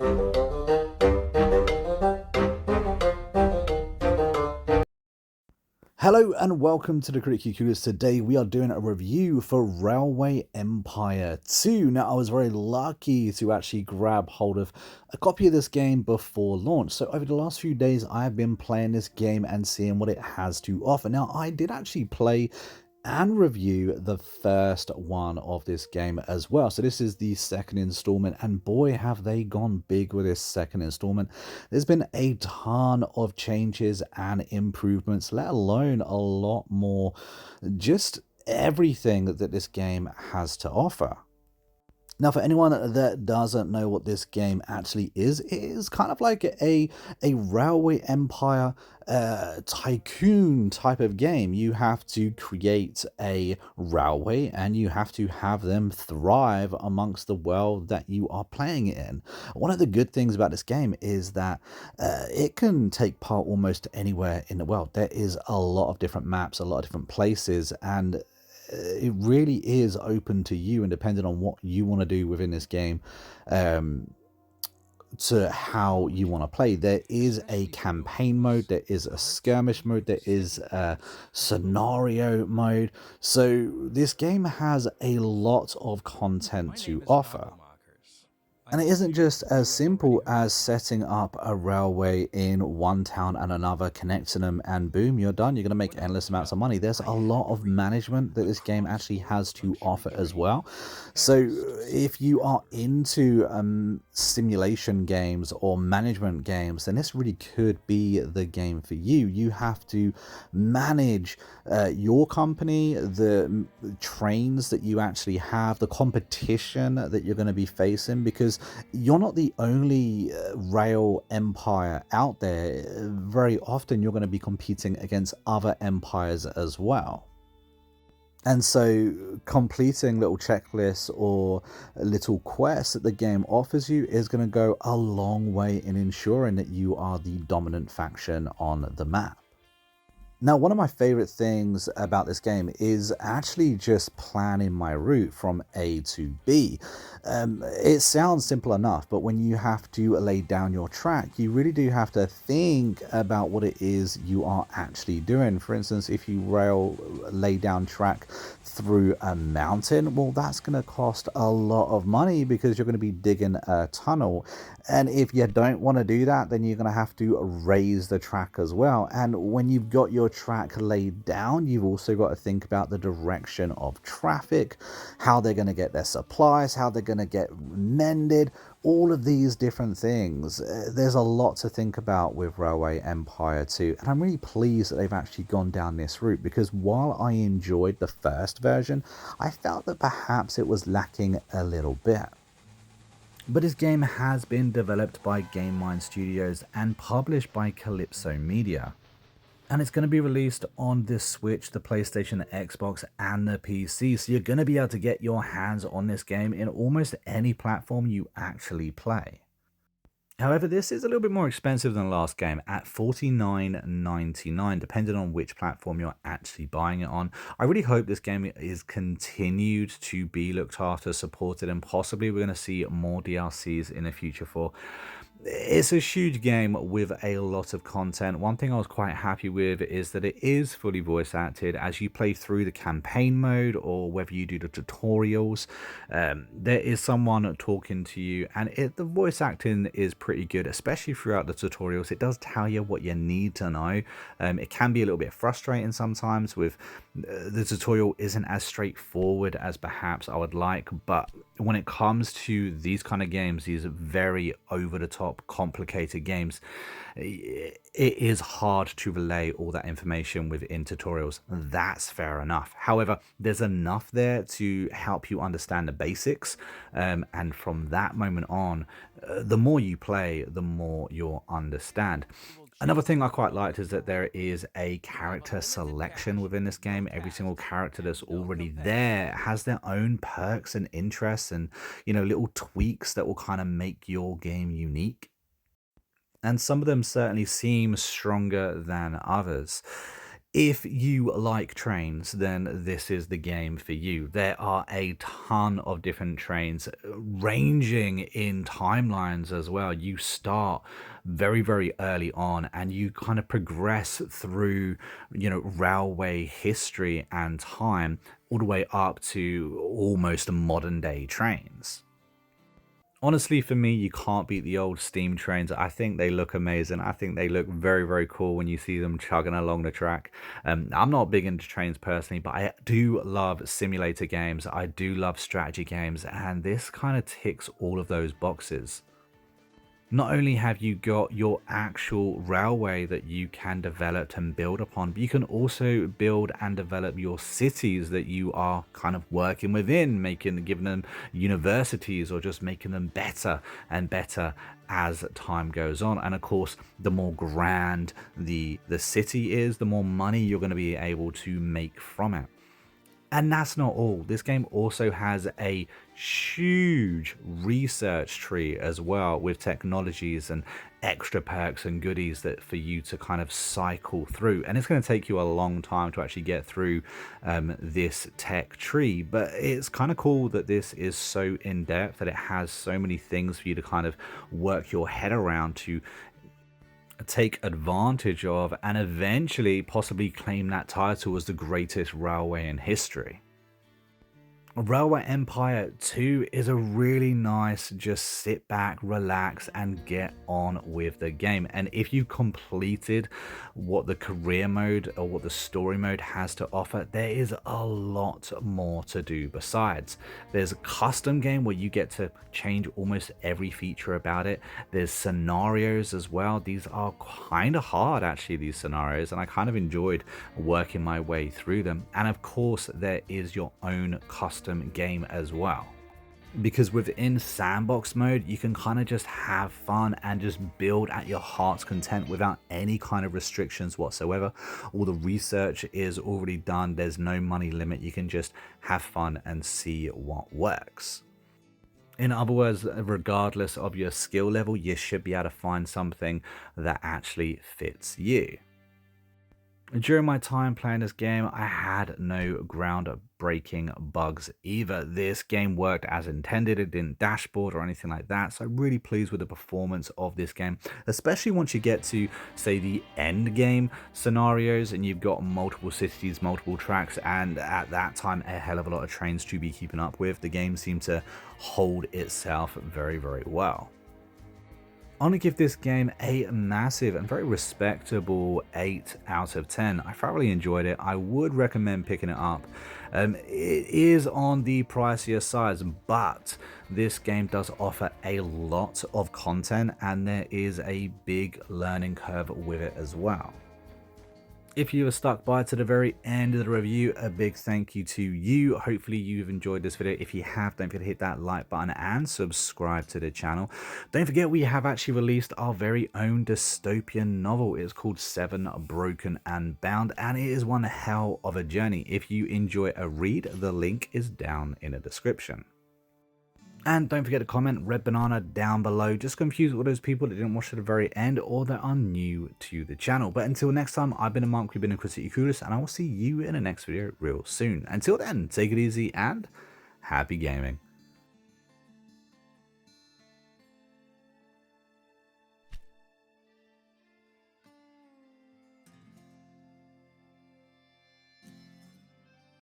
Hello and welcome to the Critic Coolers. Today we are doing a review for Railway Empire 2. Now I was very lucky to actually grab hold of a copy of this game before launch. So over the last few days I have been playing this game and seeing what it has to offer. Now I did actually play and review the first one of this game as well. So this is the second installment, and boy have they gone big with this second installment. There's been a ton of changes and improvements, let alone a lot more, just everything that this game has to offer. Now, for anyone that doesn't know what this game actually is, it is kind of like a Railway Empire tycoon type of game. You have to create a railway and you have to have them thrive amongst the world that you are playing in. One of the good things about this game is that it can take part almost anywhere in the world. There is a lot of different maps, a lot of different places, and it really is open to you and depending on what you want to do within this game, to how you want to play. There is a campaign mode, there is a skirmish mode, there is a scenario mode. So this game has a lot of content to offer. And it isn't just as simple as setting up a railway in one town and another, connecting them, and boom, you're done. You're going to make endless amounts of money. There's a lot of management that this game actually has to offer as well. So if you are into simulation games or management games, then this really could be the game for you. You have to manage your company, the trains that you actually have, the competition that you're going to be facing, because you're not the only rail empire out there. Very often you're going to be competing against other empires as well. And so completing little checklists or little quests that the game offers you is going to go a long way in ensuring that you are the dominant faction on the map. Now, one of my favorite things about this game is actually just planning my route from A to B. It sounds simple enough, but when you have to lay down your track, you really do have to think about what it is you are actually doing. For instance, if you lay down track through a mountain, well, that's going to cost a lot of money because you're going to be digging a tunnel. And if you don't want to do that, then you're going to have to raise the track as well. And when you've got your track laid down, you've also got to think about the direction of traffic, how they're going to get their supplies, how they're going to get mended, all of these different things. There's a lot to think about with Railway Empire 2, and I'm really pleased that they've actually gone down this route, because while I enjoyed the first version, I felt that perhaps it was lacking a little bit. But this game has been developed by Game Mind Studios and published by Calypso Media. And it's going to be released on the Switch, the PlayStation, the Xbox, and the PC. So you're going to be able to get your hands on this game in almost any platform you actually play. However, this is a little bit more expensive than the last game at $49.99, depending on which platform you're actually buying it on. I really hope this game is continued to be looked after, supported, and possibly we're going to see more DLCs in the future for. It's a huge game with a lot of content. One thing I was quite happy with is that it is fully voice acted as you play through the campaign mode, or whether you do the tutorials. There is someone talking to you, and the voice acting is pretty good, especially throughout the tutorials. It does tell you what you need to know. It can be a little bit frustrating sometimes with the tutorial isn't as straightforward as perhaps I would like, but when it comes to these kind of games, these very over-the-top complicated games, it is hard to relay all that information within tutorials. That's fair enough. However, there's enough there to help you understand the basics, and from that moment on, the more you play, the more you'll understand. Another thing I quite liked is that there is a character selection within this game. Every single character that's already there has their own perks and interests and, little tweaks that will kind of make your game unique. And some of them certainly seem stronger than others. If you like trains, then this is the game for you. There are a ton of different trains ranging in timelines as well. You start very, very early on and you kind of progress through, railway history and time all the way up to almost modern day trains. Honestly, for me, you can't beat the old steam trains. I think they look amazing. I think they look very, very cool when you see them chugging along the track. I'm not big into trains personally, but I do love simulator games. I do love strategy games, and this kind of ticks all of those boxes. Not only have you got your actual railway that you can develop and build upon, but you can also build and develop your cities that you are kind of working within, giving them universities or just making them better and better as time goes on. And of course, the more grand the city is, the more money you're going to be able to make from it. And that's not all. This game also has a huge research tree as well, with technologies and extra perks and goodies that for you to kind of cycle through. And it's going to take you a long time to actually get through this tech tree, but it's kind of cool that this is so in depth, that it has so many things for you to kind of work your head around to take advantage of, and eventually possibly claim that title as the greatest railway in history. Railway Empire 2 is a really nice, just sit back, relax, and get on with the game. And if you completed what the career mode or what the story mode has to offer, there is a lot more to do besides. There's a custom game where you get to change almost every feature about it. There's scenarios as well. These are kind of hard, actually, these scenarios, and I kind of enjoyed working my way through them. And of course, there is your own custom game as well, because within sandbox mode you can kind of just have fun and just build at your heart's content without any kind of restrictions whatsoever. All the research is already done, there's no money limit, you can just have fun and see what works. In other words, regardless of your skill level, you should be able to find something that actually fits you. During my time playing this game, I had no groundbreaking bugs either. This game worked as intended, it didn't dashboard or anything like that, so I'm really pleased with the performance of this game, especially once you get to, say, the end game scenarios and you've got multiple cities, multiple tracks, and at that time a hell of a lot of trains to be keeping up with. The game seemed to hold itself very, very well. I'm going to give this game a massive and very respectable 8 out of 10. I thoroughly enjoyed it. I would recommend picking it up. It is on the pricier side, but this game does offer a lot of content and there is a big learning curve with it as well. If you were stuck by to the very end of the review, a big thank you to you. Hopefully you've enjoyed this video. If you have, don't forget to hit that like button and subscribe to the channel. Don't forget we have actually released our very own dystopian novel. It's called Seven Broken and Bound, and it is one hell of a journey. If you enjoy a read, the link is down in the description. And don't forget to comment Red Banana down below. Just confused with those people that didn't watch to the very end or that are new to the channel. But until next time, I've been a Mark, we've been a Critically Curious, and I will see you in the next video real soon. Until then, take it easy and happy gaming.